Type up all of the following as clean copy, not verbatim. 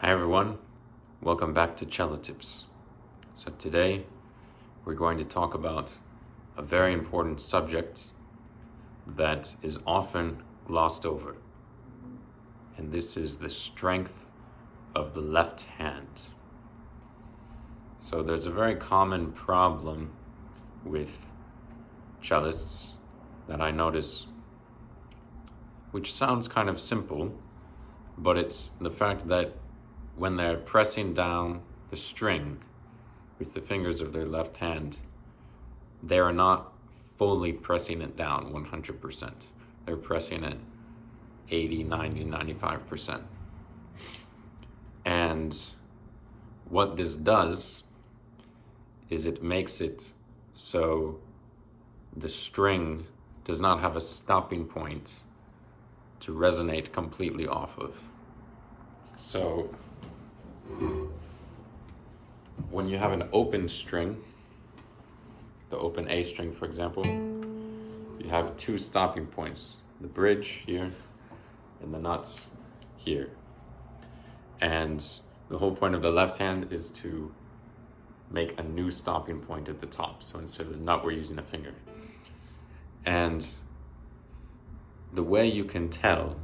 Hi everyone, welcome back to Cello Tips. So today we're going to talk about a very important subject that is often glossed over, and this is the strength of the left hand. So there's a very common problem with cellists that I notice, which sounds kind of simple, but it's the fact that when they're pressing down the string with the fingers of their left hand, they are not fully pressing it down 100%. They're pressing it 80, 90, 95%. And what this does is it makes it so the string does not have a stopping point to resonate completely off of. So when you have an open string, the open A string for example, you have two stopping points, the bridge here and the nuts here. And the whole point of the left hand is to make a new stopping point at the top. So instead of the nut, we're using a finger. And the way you can tell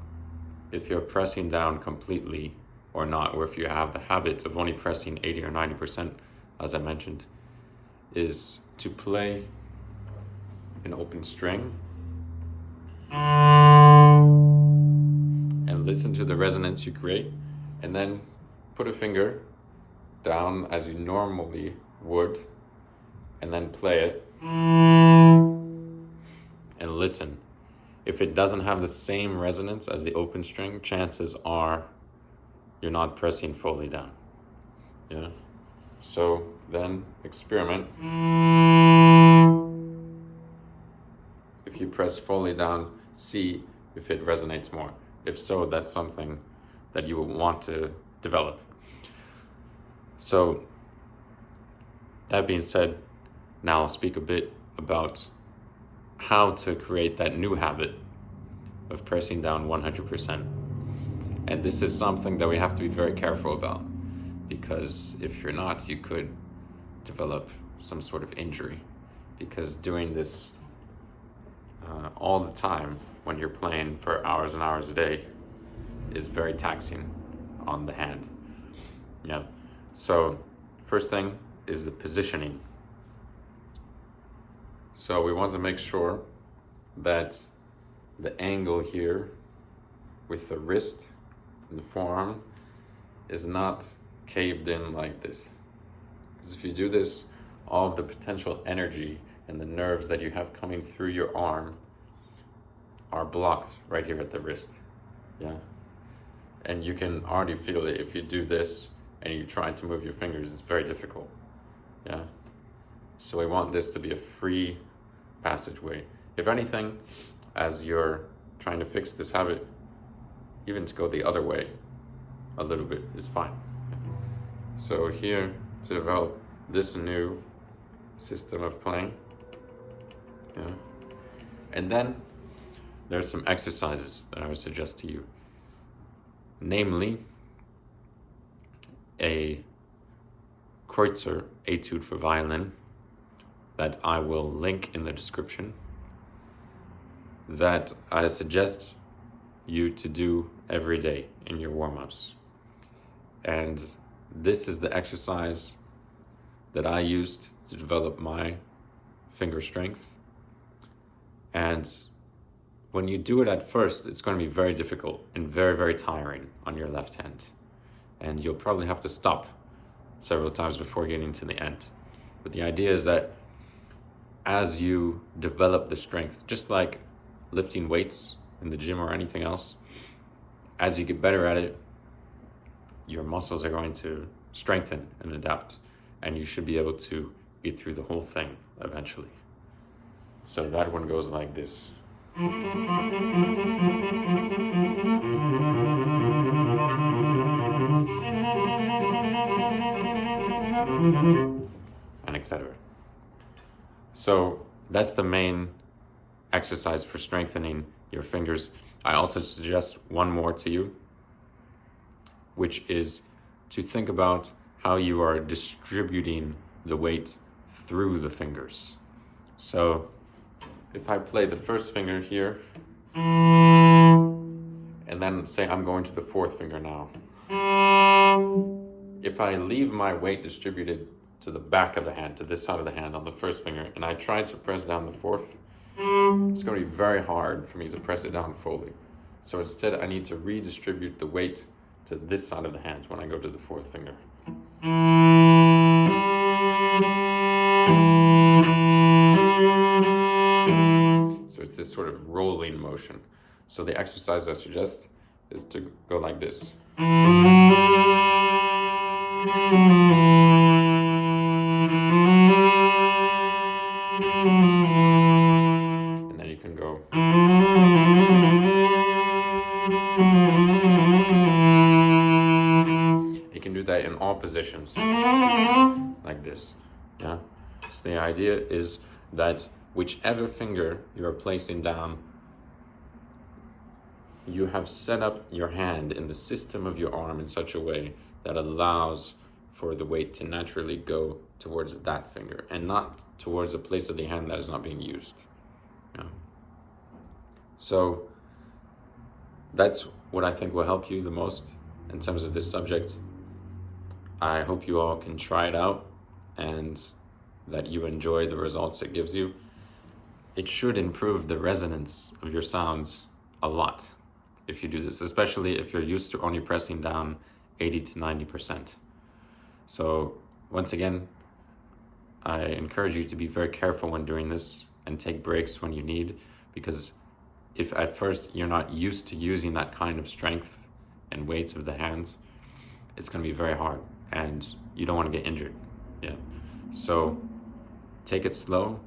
if you're pressing down completely or not, or if you have the habit of only pressing 80 or 90%, as I mentioned, is to play an open string and listen to the resonance you create, and then put a finger down as you normally would, and then play it and listen. If it doesn't have the same resonance as the open string, chances are you're not pressing fully down. Yeah. So then experiment. If you press fully down, see if it resonates more. If so, that's something that you will want to develop. So that being said, now I'll speak a bit about how to create that new habit of pressing down 100%. And this is something that we have to be very careful about, because if you're not, you could develop some sort of injury, because doing this all the time when you're playing for hours and hours a day is very taxing on the hand. Yeah. So first thing is the positioning. So we want to make sure that the angle here with the wrist and the forearm is not caved in like this. Because if you do this, all of the potential energy and the nerves that you have coming through your arm are blocked right here at the wrist. Yeah. And you can already feel it if you do this and you try to move your fingers, it's very difficult. Yeah. So we want this to be a free passageway. If anything, as you're trying to fix this habit, even to go the other way a little bit is fine. So here, to develop this new system of playing, yeah. And then there's some exercises that I would suggest to you, namely a Kreutzer Etude for violin that I will link in the description, that I suggest you to do every day in your warm-ups. And this is the exercise that I used to develop my finger strength. And when you do it at first, it's going to be very difficult and very, very tiring on your left hand. And you'll probably have to stop several times before getting to the end. But the idea is that as you develop the strength, just like lifting weights in the gym or anything else, as you get better at it, your muscles are going to strengthen and adapt, and you should be able to get through the whole thing eventually. So that one goes like this. And etc. So that's the main exercise for strengthening your fingers. I also suggest one more to you, which is to think about how you are distributing the weight through the fingers. So if I play the first finger here, and then say I'm going to the fourth finger now. If I leave my weight distributed to the back of the hand, to this side of the hand on the first finger, and I try to press down the fourth, it's going to be very hard for me to press it down fully. So instead I need to redistribute the weight to this side of the hand when I go to the fourth finger. So it's this sort of rolling motion. So the exercise I suggest is to go like this. And then you can go. You can do that in all positions, like this. Yeah. So the idea is that whichever finger you are placing down, you have set up your hand in the system of your arm in such a way that allows for the weight to naturally go towards that finger and not towards a place of the hand that is not being used. Yeah. So that's what I think will help you the most in terms of this subject. I hope you all can try it out and that you enjoy the results it gives you. It should improve the resonance of your sounds a lot if you do this, especially if you're used to only pressing down 80 to 90%. So once again, I encourage you to be very careful when doing this and take breaks when you need, because if at first you're not used to using that kind of strength and weight of the hands, it's going to be very hard and you don't want to get injured. Yeah. So take it slow,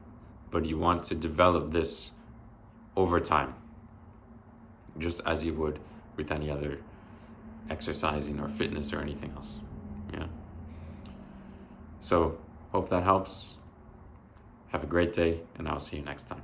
but you want to develop this over time, just as you would with any other exercising or fitness or anything else. Yeah. So hope that helps. Have a great day, and I'll see you next time.